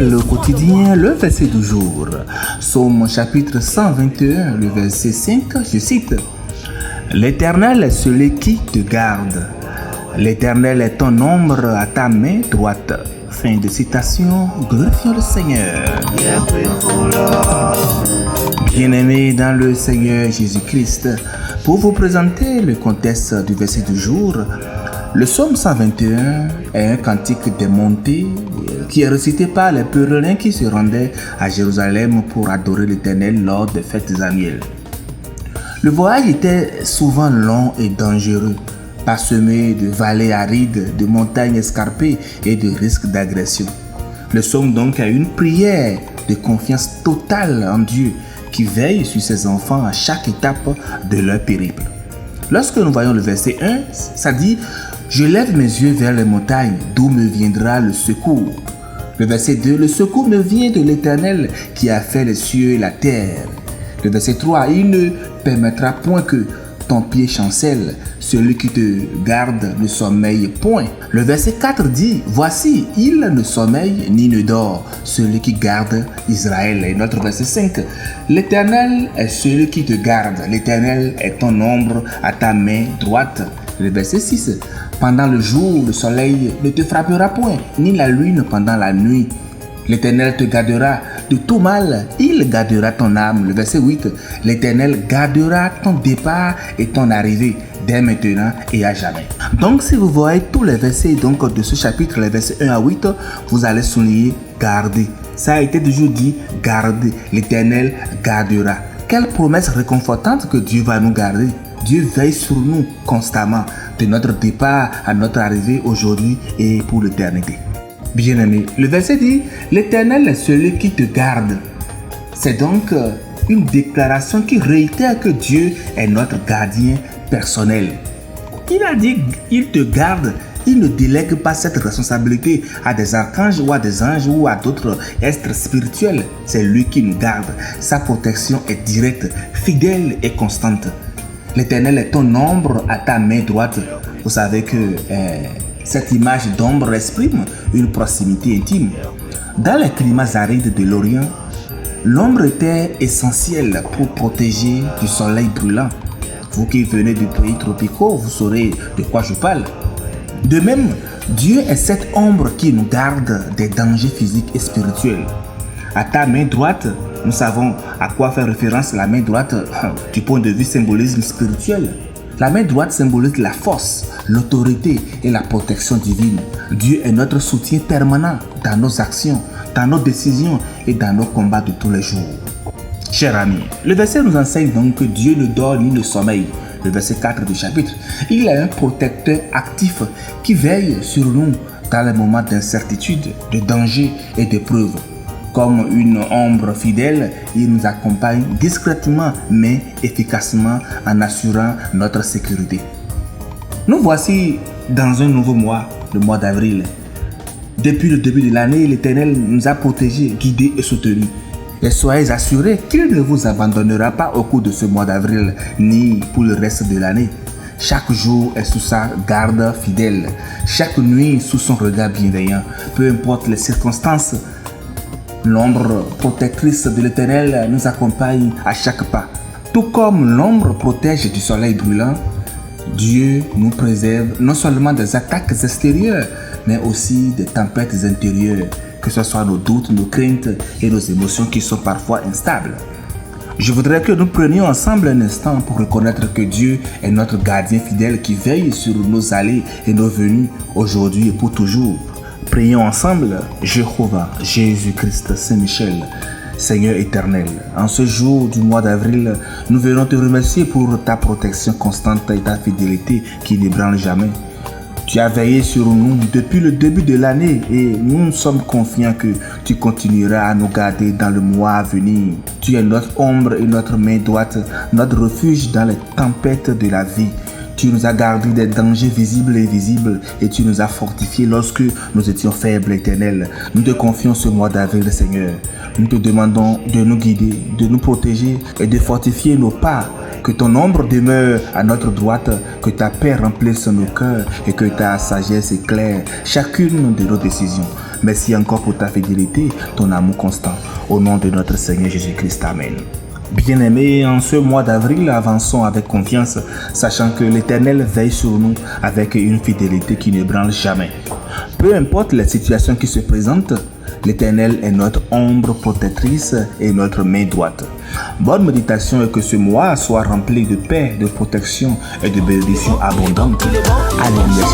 le quotidien, le verset du jour. Psaume chapitre 121, le verset 5, je cite. L'Éternel est celui qui te garde. L'Éternel est ton ombre à ta main droite. Fin de citation, glorifions le Seigneur. Bien-aimés dans le Seigneur Jésus-Christ, pour vous présenter le contexte du verset du jour, le psaume 121 est un cantique des montées qui est récité par les pèlerins qui se rendaient à Jérusalem pour adorer l'Éternel lors des fêtes annuelles. Le voyage était souvent long et dangereux, parsemé de vallées arides, de montagnes escarpées et de risques d'agression. Le psaume donc a une prière de confiance totale en Dieu qui veille sur ses enfants à chaque étape de leur périple. Lorsque nous voyons le verset 1, ça dit « Je lève mes yeux vers les montagnes, d'où me viendra le secours ». Le verset 2, « Le secours me vient de l'Éternel qui a fait les cieux et la terre ». Le verset 3, « Il ne permettra point que ton pied chancelle, celui qui te garde ne sommeille point. » Le verset 4 dit, « Voici, il ne sommeille ni ne dort, celui qui garde Israël. » Et notre verset 5, « L'Éternel est celui qui te garde, l'Éternel est ton ombre à ta main droite. » Le verset 6, « Pendant le jour, le soleil ne te frappera point, ni la lune pendant la nuit. L'Éternel te gardera de tout mal, il gardera ton âme. » Le verset 8, « L'Éternel gardera ton départ et ton arrivée, dès maintenant et à jamais. » Donc si vous voyez tous les versets donc, de ce chapitre, les versets 1 à 8, vous allez souligner « garder ». Ça a été toujours dit « garder ». L'Éternel gardera. Quelle promesse réconfortante que Dieu va nous garder. Dieu veille sur nous constamment, de notre départ à notre arrivée aujourd'hui et pour l'éternité. Bien-aimé, le verset dit « L'Éternel est celui qui te garde ». C'est donc une déclaration qui réitère que Dieu est notre gardien personnel. Il a dit « Il te garde ». Il ne délègue pas cette responsabilité à des archanges ou à des anges ou à d'autres êtres spirituels. C'est lui qui nous garde. Sa protection est directe, fidèle et constante. L'Éternel est ton ombre à ta main droite. Vous savez que cette image d'ombre exprime une proximité intime. Dans les climats arides de l'Orient, l'ombre était essentielle pour protéger du soleil brûlant. Vous qui venez de pays tropicaux, vous saurez de quoi je parle. De même, Dieu est cette ombre qui nous garde des dangers physiques et spirituels. À ta main droite, nous savons à quoi fait référence la main droite du point de vue symbolisme spirituel. La main droite symbolise la force, l'autorité et la protection divine. Dieu est notre soutien permanent dans nos actions, dans nos décisions et dans nos combats de tous les jours. Chers amis, le verset nous enseigne donc que Dieu ne dort ni ne sommeille. Le verset 4 du chapitre, il est un protecteur actif qui veille sur nous dans les moments d'incertitude, de danger et d'épreuve. Comme une ombre fidèle, il nous accompagne discrètement mais efficacement en assurant notre sécurité. Nous voici dans un nouveau mois, le mois d'avril. Depuis le début de l'année, l'Éternel nous a protégés, guidés et soutenus. Et soyez assurés qu'il ne vous abandonnera pas au cours de ce mois d'avril, ni pour le reste de l'année. Chaque jour est sous sa garde fidèle, chaque nuit sous son regard bienveillant. Peu importe les circonstances, l'ombre protectrice de l'Éternel nous accompagne à chaque pas. Tout comme l'ombre protège du soleil brûlant, Dieu nous préserve non seulement des attaques extérieures, mais aussi des tempêtes intérieures, que ce soit nos doutes, nos craintes et nos émotions qui sont parfois instables. Je voudrais que nous prenions ensemble un instant pour reconnaître que Dieu est notre gardien fidèle qui veille sur nos allées et nos venues aujourd'hui et pour toujours. Prions ensemble. Jéhovah, Jésus-Christ, Saint-Michel, Seigneur éternel, en ce jour du mois d'avril, nous venons te remercier pour ta protection constante et ta fidélité qui n'ébranle jamais. Tu as veillé sur nous depuis le début de l'année et nous sommes confiants que tu continueras à nous garder dans le mois à venir. Tu es notre ombre et notre main droite, notre refuge dans les tempêtes de la vie. Tu nous as gardés des dangers visibles et invisibles et tu nous as fortifiés lorsque nous étions faibles, Éternel. Nous te confions ce mois d'avril, Seigneur. Nous te demandons de nous guider, de nous protéger et de fortifier nos pas. Que ton ombre demeure à notre droite, que ta paix remplisse nos cœurs et que ta sagesse éclaire chacune de nos décisions. Merci encore pour ta fidélité, ton amour constant. Au nom de notre Seigneur Jésus-Christ. Amen. Bien-aimés, en ce mois d'avril, avançons avec confiance, sachant que l'Éternel veille sur nous avec une fidélité qui ne branle jamais. Peu importe les situations qui se présentent, l'Éternel est notre ombre protectrice et notre main droite. Bonne méditation et que ce mois soit rempli de paix, de protection et de bénédictions abondantes. Alléluia.